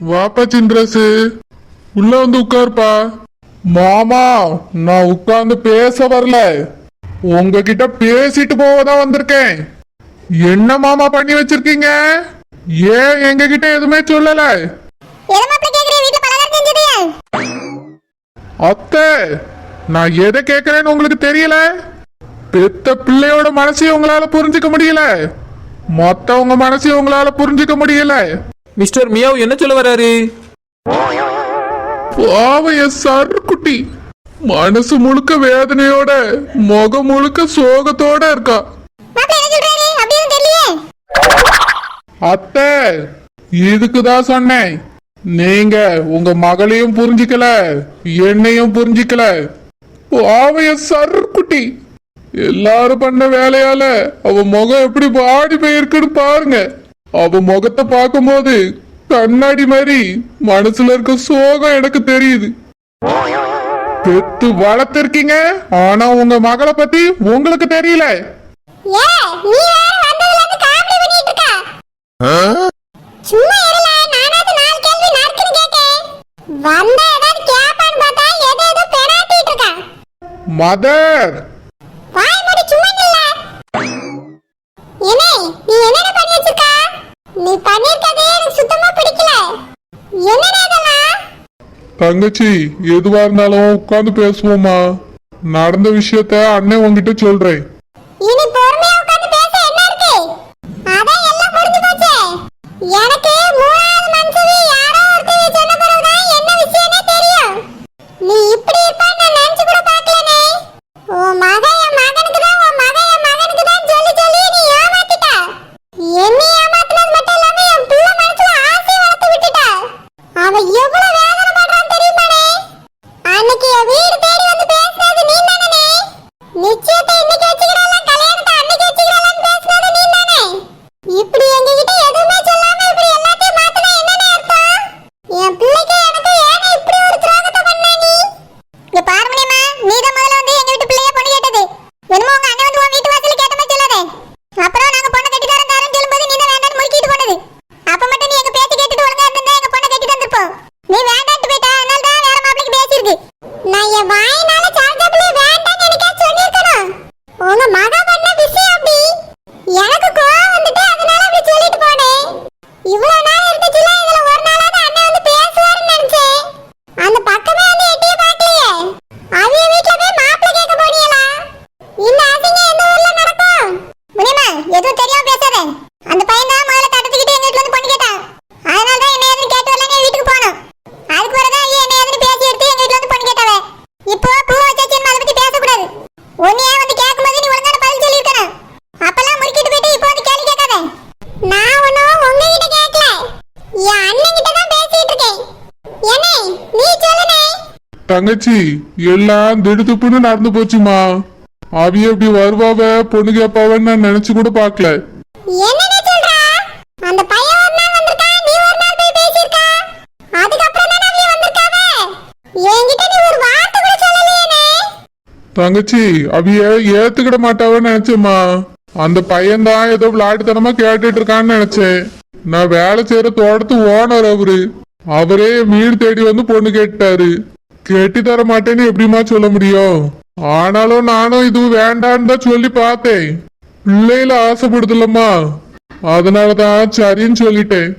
வாப்பா சின்ராசு, உள்ள வந்து உட்காருப்பா. மாமா, நான் உட்கார்ந்து பேச வரல, உங்ககிட்ட பேசிட்டு போவதான் வந்திருக்கேன். என்ன மாமா பண்ணி வச்சிருக்கீங்க? ஏன் எங்க கிட்ட எதுவுமே சொல்லல? அத்தை, நான் எதை கேட்கிறேன்னு உங்களுக்கு தெரியல? பெத்த பிள்ளையோட மனசையும் உங்களால புரிஞ்சுக்க முடியல, மத்தவங்க மனசையும் உங்களால புரிஞ்சுக்க முடியல. மிஸ்டர் மியாவ் என்ன சொல்ல வராரு? பாவைய சர்க்குட்டி மனசு முழுக்க வேதனையோட, முகம் முழுக்க சோகத்தோட இருக்கா. அத்தை, இதுக்குதான் சொன்னேன், நீங்க உங்க மகளையும் புரிஞ்சுக்கல, என்னையும் புரிஞ்சுக்கல. பாவைய சர்க்குட்டி, எல்லாரும் பண்ண வேலையால அவ முகம் எப்படி பாடி போயிருக்குன்னு பாருங்க. அவ முகத்தை பார்க்கும்போது கண்ணாடி மாதிரி மனசுல இருக்க சோகம் எனக்கு தெரியுது. பெத்து வளர்த்திருக்கீங்க, ஆனா உங்க மகளை பத்தி உங்களுக்கு தெரியல. மதர், தங்கச்சி, எதுவா இருந்தாலும் உட்கார்ந்து பேசுவோமா? நடந்த விஷயத்த அண்ணன் உங்ககிட்ட சொல்றேன். தங்கச்சி, எல்லாம் திடுத்துப்புன்னு நடந்து போச்சுமா. அவிய எப்படி வருவாவ, பொண்ணு கேப்பாவன்னு நான் நினைச்சு கூட பாக்கல. தங்கச்சி, அவிய ஏத்துக்கிட மாட்டாவன்னு நினைச்சேம்மா. அந்த பையன் தான் ஏதோ விளையாட்டுத்தனமா கேட்டுட்டு இருக்கான்னு நினைச்சேன். நான் வேலை செய்யற தோட்டத்து ஓனர் அவரே வீடு தேடி வந்து பொண்ணு கேட்டாரு. கெட்டி தர மாட்டேன்னு எப்படிமா சொல்ல முடியும்? ஆனாலும் நானும் இது வேண்டான்னு தான் சொல்லி பார்த்தேன். பிள்ளையில ஆசைப்படுதுல்லம்மா, அதனாலதான் சரின்னு சொல்லிட்டேன்.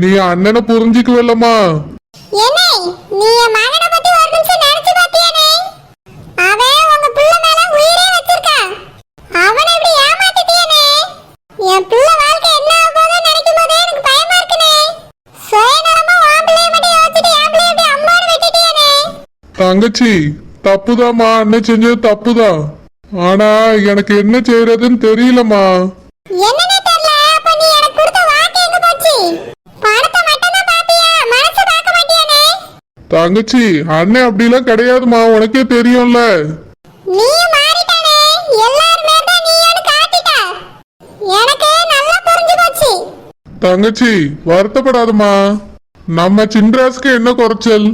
நீ அண்ணனை புரிஞ்சுக்குவல்லம்மா. தங்கச்சி, தப்புதாம்மா, அண்ணன் செஞ்சது தப்புதான். ஆனா எனக்கு என்ன செய்யறதுன்னு தெரியலம்மா. தங்கச்சி, அண்ணன் அப்படிலாம் கிடையாதுமா, உனக்கே தெரியும்ல. தங்கச்சி, வருத்தப்படாதம்மா. நம்ம சின்ராஸ்க்கு என்ன குறைச்சல்?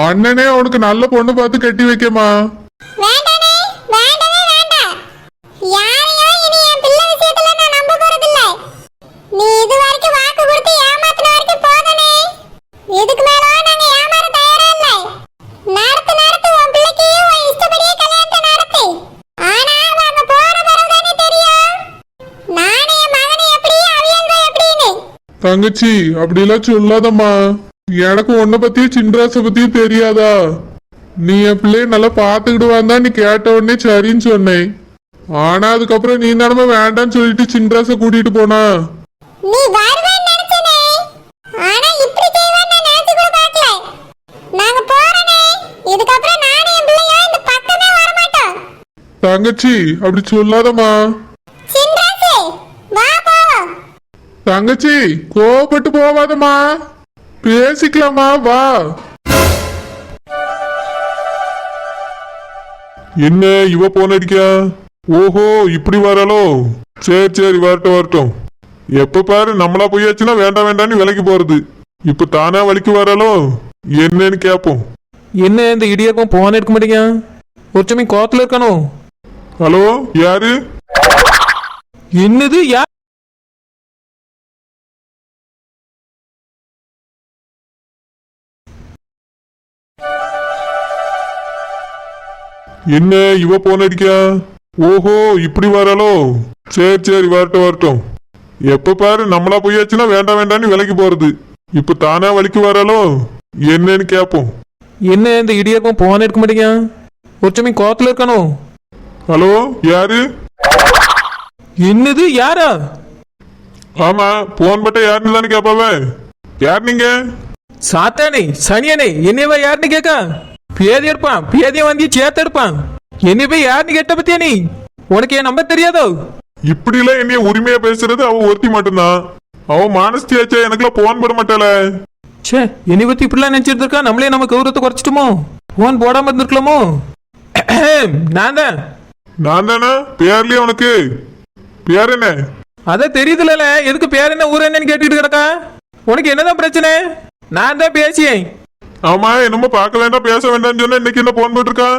அண்ணனே அவனுக்கு நல்ல பொண்ணு பார்த்து கட்டி வைக்கமா. தங்கச்சி அப்படிலாம் சொல்லாதம்மா. எனக்கு உன்னை பத்தியும் சின்ராச பத்தியும் தெரியாதா? நீ என் பிள்ளைய நல்லா பாத்துக்கிடுவான் தான் நீ கேட்ட உடனே சரின்னு சொன்னேன். ஆனா அதுக்கப்புறம் நீ தானமா வேண்டான்னு சொல்லிட்டு சின்ராச கூட்டிட்டு போனா. நீ வருவேன்னு நினைச்சனே, ஆனா இப்படி செய்வேன்னு நான் நினைச்சு கூட பார்க்கல. நாங்க போறனே, இதுக்கப்புறம் நானே என் பிள்ளையா இந்த பக்கமே வர மாட்டோம். தங்கச்சி அப்படி சொல்லாதம்மா. சின்ராசு வா போவோம். தங்கச்சி கோபப்பட்டு போவாதம்மா, பேசிக்கலாமா, வா. என்ன இவ போன் அடிக்கா? ஓஹோ இப்படி வராலோ. சரி சரி வரட்டும் வரட்டும். எப்ப பாரு நம்மளா போயாச்சுன்னா வேண்டாம் வேண்டாம்னு விலைக்கு போறது. இப்ப தானா வலிக்கு வராலோ என்னன்னு கேப்போம். என்ன இந்த இடியாப்பம் போன எடுக்க மாட்டீங்க? ஒரு சமயம் கோத்துல இருக்கணும். ஹலோ யாரு? என்னது யார்? என்ன இவ போன் அடிக்கா? ஓஹோ இப்படி வராலோ. சரி சரி வரட்டும் வரட்டும். எப்ப பாரு நம்மளா போயாச்சுன்னா வேண்டாம் வேண்டாம்னு விலைக்கு போறது. இப்ப தானா வலிக்கு வராலோ என்னன்னு கேப்போம். என்ன இந்த இடியாப்பம் போன எடுக்க மாட்டீங்க? ஒரு சமயம் கோத்துல இருக்கணும். ஹலோ யாரு? என்னது யாரா? ஆமா போன் பட்ட யாருன்னு தானே கேப்பாவே. யார் நீங்க? சாத்தானே சனியனே என்னையவா யாருன்னு கேட்க? பேதி எடுப்பான், பேதிய வாங்கி சேர்த்து எடுப்பான். என்னை போய் யாருன்னு கேட்ட பத்தியா நீ? உனக்கு என் நம்பர் தெரியாதோ? இப்படி எல்லாம் என்னைய உரிமையா பேசுறது அவ ஒருத்தி மட்டும்தான். அவ மானஸ்தியாச்சா எனக்குலாம் போன் போட மாட்டாள. சே என்னை பத்தி இப்படிலாம் நினைச்சிட்டு இருக்கா? நம்மளே நம்ம கௌரவத்தை குறைச்சிட்டுமோ? போன் போடாம இருந்திருக்கலாமோ? நான் தான். நான் தானே? பேர்லயே உனக்கு பேர் என்ன? அதான் தெரியுதுல, எதுக்கு பேர் என்ன ஊர் என்னன்னு கேட்டுட்டு கிடக்கா? உனக்கு என்னதான் பிரச்சனை? நான் தான் பேசியேன். ஆமா என்னமோ பார்க்க வேண்டாம் பேச வேண்டாம்னு சொன்னா இன்னைக்கு என்ன போன் போட்டிருக்கா?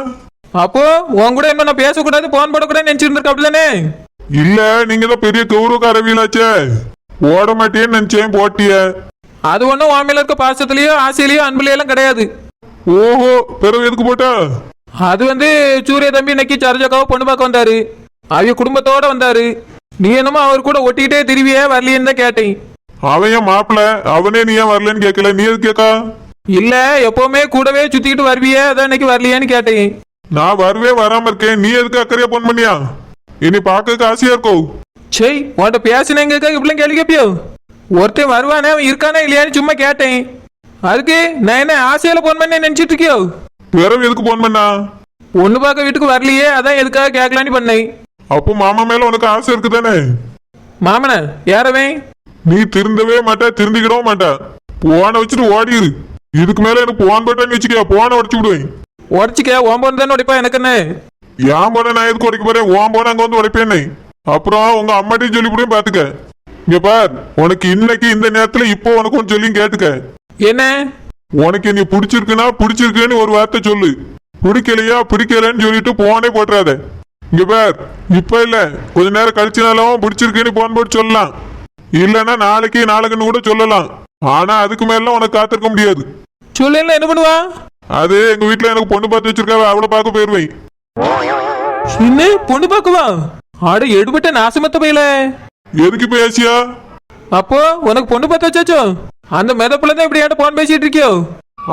அப்போ உன் கூட என்ன நான் பேசக்கூடாது போன் போடக்கூடாது நினைச்சிருந்திருக்க அப்படிதானே? இல்ல நீங்க தான் பெரிய கௌரவ அரவியலாச்சே, ஓட மாட்டேன்னு நினைச்சேன் போட்டிய. அது ஒன்றும் உன் மேல இருக்க பாசத்துலயோ ஆசையிலயோ அன்புலயோ எல்லாம் கிடையாது. ஓஹோ பிறகு எதுக்கு போட்டா? அது சூரிய தம்பி இன்னைக்கு சர்ஜக்காவை பொண்ணு பார்க்க வந்தாரு. அவங்க குடும்பத்தோட வந்தாரு. நீ என்னமோ அவர் கூட ஒட்டிக்கிட்டே திருவியே வரலையேன்னு தான் கேட்டேன். அவன் ஏன் மாப்பிள்ள, அவனே நீ ஏன் வரலன்னு கேட்கல, நீ எது கேட்கா? இல்ல எப்பவுமே கூடவே சுத்திக்கிட்டு வருவியே, அதான் இன்னைக்கு வரலையேன்னு கேட்டேன். நான் வருவே வராம இருக்கேன், நீ எதுக்கு அக்கறையா போன் பண்ணியா? இனி பார்க்க ஆசையா இருக்கோ? சரி உன்கிட்ட பேசினேங்க இப்படிலாம் கேள்வி கேப்பியோ? ஒருத்தன் வருவானே அவன் இருக்கானே இல்லையான்னு சும்மா கேட்டேன். அதுக்கு நான் என்ன ஆசையில போன் பண்ண நினைச்சிட்டு இருக்கியோ? பிறகு எதுக்கு போன் பண்ணா? பொண்ணு பார்க்க வீட்டுக்கு வரலையே, அதான் எதுக்காக கேட்கலான்னு பண்ணேன். அப்போ மாமா மேல உனக்கு ஆசை இருக்குதானே? மாமன யாரவே? நீ திருந்தவே மாட்டா, திருந்திக்கிடவும் மாட்டா. போனை வச்சுட்டு ஓடிடு. இதுக்கு மேல எனக்கு போன் போட்டான்னு வச்சுக்கியா போனை உடச்சு விடுவேன். உடச்சிக்க ஓம் போன் தானே உடைப்பா. எனக்கு என்ன ஏன் போன நான் எதுக்கு உடைக்க போறேன்? ஓன் போன அங்க வந்து உடைப்பேன்னு அப்புறம் உங்க அம்மாட்டையும் சொல்லி விடுவேன் பாத்துக்க. இங்க பார், உனக்கு இன்னைக்கு இந்த நேரத்துல இப்போ உனக்கு ஒன்று சொல்லி கேட்டுக்க. என்ன? உனக்கு நீ பிடிச்சிருக்குன்னா பிடிச்சிருக்குன்னு ஒரு வார்த்தை சொல்லு. பிடிக்கலையா பிடிக்கலன்னு சொல்லிட்டு போனே போட்டுறாத. இங்க பார், இப்ப இல்ல கொஞ்ச நேரம் கழிச்சுனாலும் பிடிச்சிருக்குன்னு போன் போட்டு சொல்லலாம். இல்லன்னா நாளைக்கு நாளைக்குன்னு கூட சொல்லலாம். ஆனா அதுக்கு மேல உனக்கு காத்திருக்க முடியாது. சொல்ல என்ன பண்ணுவா? அது எங்க வீட்டுல எனக்கு பொண்ணு பார்த்து வச்சிருக்காவ, அவளை பார்க்க போயிருவேன். என்ன பொண்ணு பார்க்கவா? ஆட எடுபட்ட நாசமத்த பையல. எதுக்கு பேசியா? அப்போ உனக்கு பொண்ணு பார்த்து வச்சாச்சோ? அந்த மெதப்புல தான் இப்படி போன் பேசிட்டு இருக்கியோ?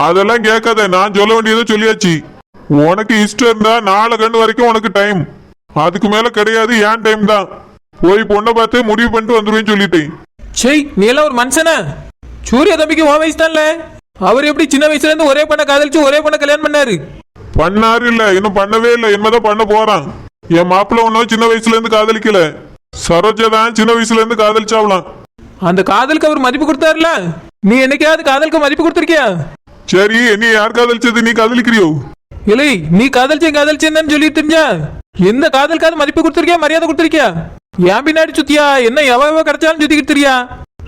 அதெல்லாம் கேட்காத, நான் சொல்ல வேண்டியதை சொல்லியாச்சு. உனக்கு இஷ்டம் இருந்தா 4 கண்டு வரைக்கும் உனக்கு டைம், அதுக்கு மேல கிடையாது. ஏன் டைம் தான். போய் பொண்ணை பார்த்து முடிவு பண்ணிட்டு வந்துருவேன்னு சொல்லிட்டேன். சரி நீ எல்லாம் ஒரு மனுஷனா? சூரிய தம்பிக்கு உன் வயசு தான்ல. அவர் எப்படி சின்ன வயசுல இருந்து ஒரே பொண்ணை காதலிச்சு ஒரே பொண்ணை கல்யாணம் பண்ணாரு? பண்ணாரு இல்ல, இன்னும் பண்ணவே இல்லை, இனிமேதான் பண்ண போறான். என் மாப்பிள்ள ஒன்னும் சின்ன வயசுல இருந்து காதலிக்கல. சரோஜா தான் சின்ன வயசுல இருந்து காதலிச்சாவலாம். அந்த காதலுக்கு அவர் மதிப்பு கொடுத்தாருல. நீ என்னைக்காவது காதலுக்கு மதிப்பு கொடுத்திருக்கியா? சரி நீ யார் காதலிச்சது? நீ காதலிக்கிறியோ? இல்லை நீ காதலிச்சேன்னு சொல்லிட்டு தெரிஞ்சா எந்த காதலுக்காவது மதிப்பு கொடுத்திருக்கியா, மரியாதை கொடுத்திருக்கியா? ஏன் பின்னாடி சுத்தியா என்ன எவ கிடைச்சாலும் சுத்திக்கிட்டு தெரியா?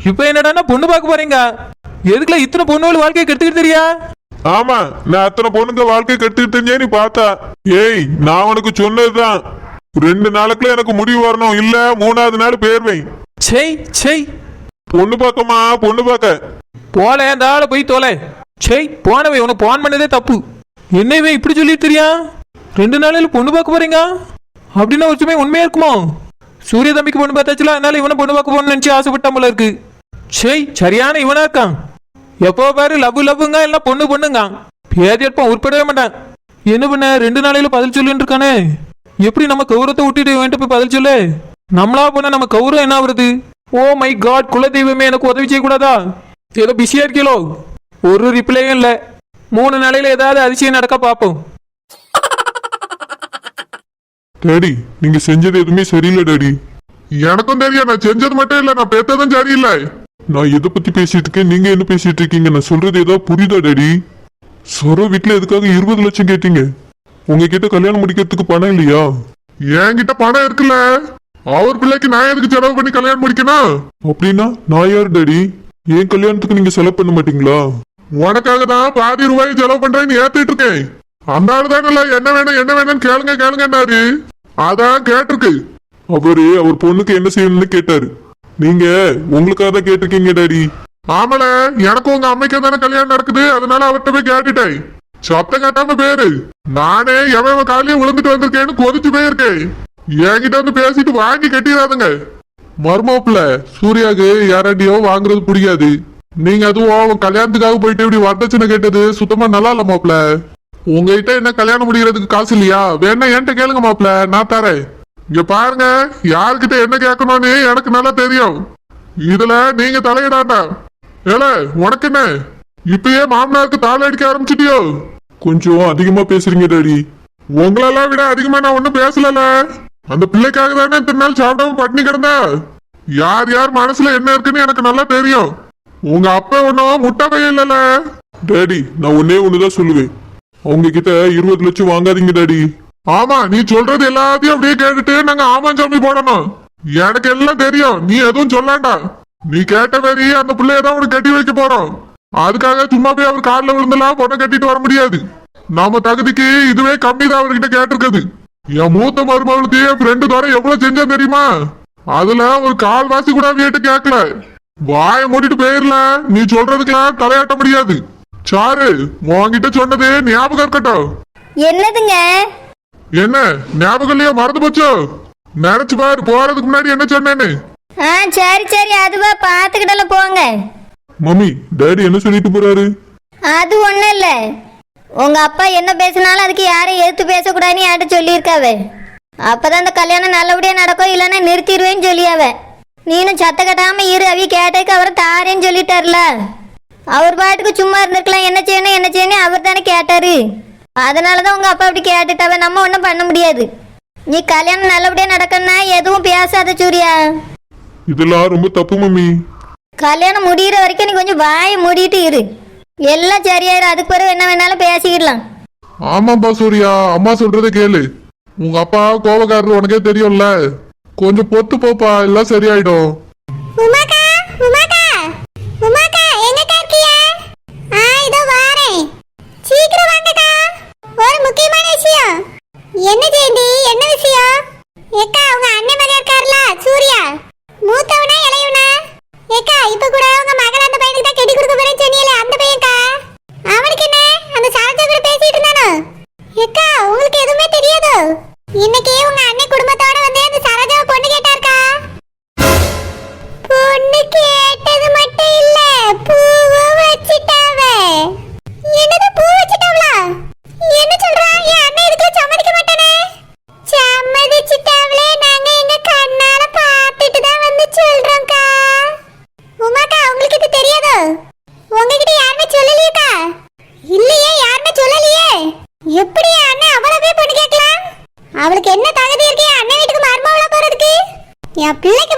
இப்ப என்னடா பொண்ணு பார்க்க போறீங்க? எதுக்குல இத்தனை பொண்ணுகள் வாழ்க்கையை கெடுத்துக்கிட்டு தெரியா? ஆமா, நான் அத்தனை பொண்ணுங்க வாழ்க்கை கெடுத்துக்கிட்டு தெரிஞ்சே நீ பார்த்தா. ஏய் நான் உனக்கு சொன்னதுதான், 2 நாளுக்குள்ள எனக்கு முடிவு வரணும், இல்ல 3வது நாள் போயிருவேன். செய் பொண்ணு பார்க்கமா, பொண்ணு பார்க்க போல அந்த ஆளை போய் தோலை. போனவை உனக்கு போன் பண்ணதே தப்பு. என்னவே இப்படி சொல்லிட்டு தெரியா? 2 நாளையில பொண்ணு பார்க்க போறீங்க அப்படின்னா ஒரு சமயம் உண்மையா இருக்குமோ? சூரிய தம்பிக்கு பொண்ணு பார்த்தாச்சுல, அதனால இவனை பொண்ணு பார்க்க போகணும்னு நினைச்சு ஆசைப்பட்டா போல இருக்கு. சை சரியான இவனா இருக்கான். எப்போ பாரு லவ் லவ்வுங்க எல்லாம் பொண்ணு பொண்ணுங்க. பேதி எடுப்பான் உருப்படவே மாட்டான். என்ன பண்ண 2 நாளையில பதில் சொல்லிட்டு இருக்கானே. எப்படி நம்ம கௌரவத்தை விட்டுட்டு வேண்ட போய் பதில் சொல்லு. நம்மளா போனா நம்ம கௌரவம் என்ன ஆகுறது? ஓ மை காட், குலதெய்வமே எனக்கு உதவி செய்யக்கூடாதா? ஏதோ பிஸியா இருக்கீங்களோ? ஒரு ரிப்ளையும் இல்லை. 3 நாளையில ஏதாவது அதிசயம் நடக்க பார்ப்போம். டேடி நீங்க செஞ்சது எதுவுமே சரியில்லை டேடி. எனக்கும் தெரியும் நான் செஞ்சது மட்டும் இல்ல, நான் பேத்ததும் சரியில்லை. நான் எதை பத்தி பேசிட்டு இருக்கேன், நீங்க என்ன பேசிட்டு இருக்கீங்க? நான் சொல்றது ஏதாவது புரியுதா டேடி? சொர வீட்டுல எதுக்காக 20 லட்சம் கேட்டீங்க? உங்ககிட்ட கல்யாணம் முடிக்கிறதுக்கு பணம் இல்லையா? என்கிட்ட பணம் இருக்குல்ல, அவர் பிள்ளைக்கு நான் எதுக்கு செலவு பண்ணி கல்யாணம் முடிக்கணும்? அப்படின்னா நான் யார் டேடி? என் கல்யாணத்துக்கு நீங்க செலவு பண்ண மாட்டீங்களா? உனக்காக தான் பாதி ரூபாய் செலவு பண்றேன்னு ஏத்திட்டு இருக்கேன். அந்த ஆளு தானே என்ன வேணும் என்ன வேணும்னு கேளுங்க கேளுங்கன்னாரு. அதான் கேட்டிருக்கு. அவர் பொண்ணுக்கு என்ன செய்யணும்னு கேட்டாரு. நீங்க உங்களுக்காக தான் கேட்டிருக்கீங்க டாடி. ஆமல எனக்கும் உங்க அம்மைக்கு தானே கல்யாணம் நடக்குது, அதனால அவர்கிட்ட போய் கேட்டுட்டேன். சத்தம் காட்டாம பேரு நானே எவன் காலையும் விழுந்துட்டு வந்திருக்கேன்னு கொதிச்சு போயிருக்கேன். என்கிட்ட வந்து பேசிட்டு வாங்கி கட்டிடாதுங்க. மருமப்புல சூர்யாவுக்கு யாராண்டியோ வாங்குறது பிடிக்காது. நீங்க அதுவும் கல்யாணத்துக்காக போயிட்டு இப்படி வரதட்சணை கேட்டது சுத்தமா நல்லா இல்ல மாப்பிள. உங்ககிட்ட என்ன கல்யாணம் முடிக்கிறதுக்கு காசு இல்லையா? வேணா என்கிட்ட கேளுங்க மாப்பிள, நான் தரேன். இங்க பாருங்க, யாருக்கிட்ட என்ன கேட்கணும்னு எனக்கு நல்லா தெரியும். இதுல நீங்க தலையிடாண்டா. ஏல உனக்கு என்ன இப்பயே மாமனாருக்கு தாள அடிக்க ஆரம்பிச்சிட்டியோ? கொஞ்சம் அதிகமா பேசுறீங்க டாடி. உங்களெல்லாம் விட அதிகமா நான் ஒண்ணும் பேசல. அந்த பிள்ளைக்காக தானே இத்தனை நாள் சாப்பிடாம பட்டினி கிடந்தா. யார் யார் மனசுல என்ன இருக்குன்னு எனக்கு நல்லா தெரியும். உங்க அப்பா ஒன்னும் முட்டை பையன் இல்லல டாடி. நான் ஒன்னே ஒண்ணுதான் சொல்லுவேன், அவங்க கிட்ட 20 லட்சம் வாங்காதீங்க டாடி. ஆமா, நீ சொல்றது எல்லாத்தையும் அப்படியே கேட்டுட்டு நாங்க ஆமாஞ்சாமி போடணும். எனக்கு எல்லாம் தெரியும், நீ எதுவும் சொல்லாண்டா. நீ கேட்ட மாதிரி அந்த பிள்ளையதான் உனக்கு கட்டி வைக்க போறோம். அதுக்காக சும்மா போய் அவர் காலில் விழுந்தெல்லாம் பொண்ணை கட்டிட்டு வர முடியாது. நாம தகுதிக்கு இதுவே கம்மி தான் அவர்கிட்ட கேட்டிருக்குது. என் மூத்த மருமகளுக்கு என் ஃப்ரெண்டு தவிர எவ்வளவு செஞ்சா தெரியுமா? அதுல ஒரு கால்வாசி கூட வீட்டு கேட்கல. வாய மூடிட்டு போயிரல. நீ சொல்றதுக்கெல்லாம் தலையாட்ட முடியாது. சாரு உன்கிட்ட சொன்னது ஞாபகம் இருக்கட்டும். என்னதுங்க? என்ன ஞாபகம் இல்லையா? மறந்து போச்சோ? நினைச்சு பாரு, போறதுக்கு முன்னாடி என்ன சொன்னேன்னு. சரி சரி, அதுவா பாத்துக்கிட்டல போங்க. மம்மி டாடி என்ன சொல்லிட்டு போறாரு? அது ஒண்ணும் இல்ல, உங்க அப்பா என்ன பேசினாலும் அதுக்கு யாரையும் எதிர்த்து பேசக்கூடாதுன்னு என்கிட்ட சொல்லியிருக்காவ. அப்பதான் அந்த கல்யாணம் நல்லபடியா நடக்கும், இல்லைன்னா நிறுத்திடுவேன்னு சொல்லியாவ. நீனும் சத்த கட்டாம இரு, அவி கேட்டதுக்கு அவரை தாரேன்னு சொல்லிட்டாருல. அவர் பாட்டுக்கு சும்மா இருந்திருக்கலாம். என்ன செய்யணும் அவர் தானே கேட்டாரு. அதனாலதான் உங்க அப்பா அப்படி கேட்டுட்டாவ. நம்ம ஒன்றும் பண்ண முடியாது. நீ கல்யாணம் நல்லபடியா நடக்கணும்னா எதுவும் பேசாத சூர்யா. இதெல்லாம் ரொம்ப தப்பு மம்மி. கல்யாணம் முடிகிற வரைக்கும் நீ கொஞ்சம் வாயை மூடிட்டு இரு, எல்லாம் சரியாயிரும். அதுக்கு பிறகு என்ன வேணாலும் பேசிக்கிடலாம். ஆமாப்பா சூர்யா, அம்மா சொல்றதை கேளு. உங்க அப்பா கோபக்காரர் உனக்கே தெரியும்ல. கொஞ்சம் பொத்து போப்பா, எல்லாம் சரியாயிடும். உமாக்கா உமாக்கா உமாக்கா, எங்கக்கா இருக்கியா? இதோ வாரேன், சீக்கிரம் வாங்கக்கா. ஒரு முக்கியமான விஷயம். என்ன ஜெயந்தி, என்ன விஷயம்? ஏக்கா உங்க அண்ணன் மகன் இருக்காருல சூர்யா, மூத்தவனா இளையவனா? ஏக்கா இப்ப கூட உங்க மகள் அந்த பையனுக்கு தான் கட்டி கொடுக்க போறேன்னு சொன்னீல, அந்த பையன்க்கா. அவனுக்கு என்ன அந்த சாரஜா கூட பேசிட்டு இருந்தானோ? ஏக்கா உங்களுக்கு எதுவுமே தெரியாதோ? இன்னைக்கு உங்க அண்ணன் குடும்பத்தோட வந்து அந்த சரோஜாவை பொண்ணு கேட்டாருக்கா. பொண்ணு கேட்டது மட்டும் இல்ல, பூவும் வச்சிட்டாவ. என்னது பூ வச்சிட்டாவளா? என்ன சொல்றா? என் அண்ணன் இதுக்கு சம்மதிக்க மாட்டானே. சம்மதிச்சிட்டாவளே, நாங்க எங்க கண்ணால பார்த்துட்டு தான் வந்து சொல்றோம்க்கா. உமாக்கா உங்களுக்கு இது தெரியாதோ? உங்ககிட்ட யாருமே சொல்லலையேக்கா? இல்லையே, யாருமே சொல்லலையே. எப்படி அண்ணன் அவ்வளவே பொண்ணு கேட்கலாம்? அவளுக்கு என்ன தகுதி இருக்கு அண்ணன் வீட்டுக்கு மருமகளா போறதுக்கு? என் பிள்ளைக்கு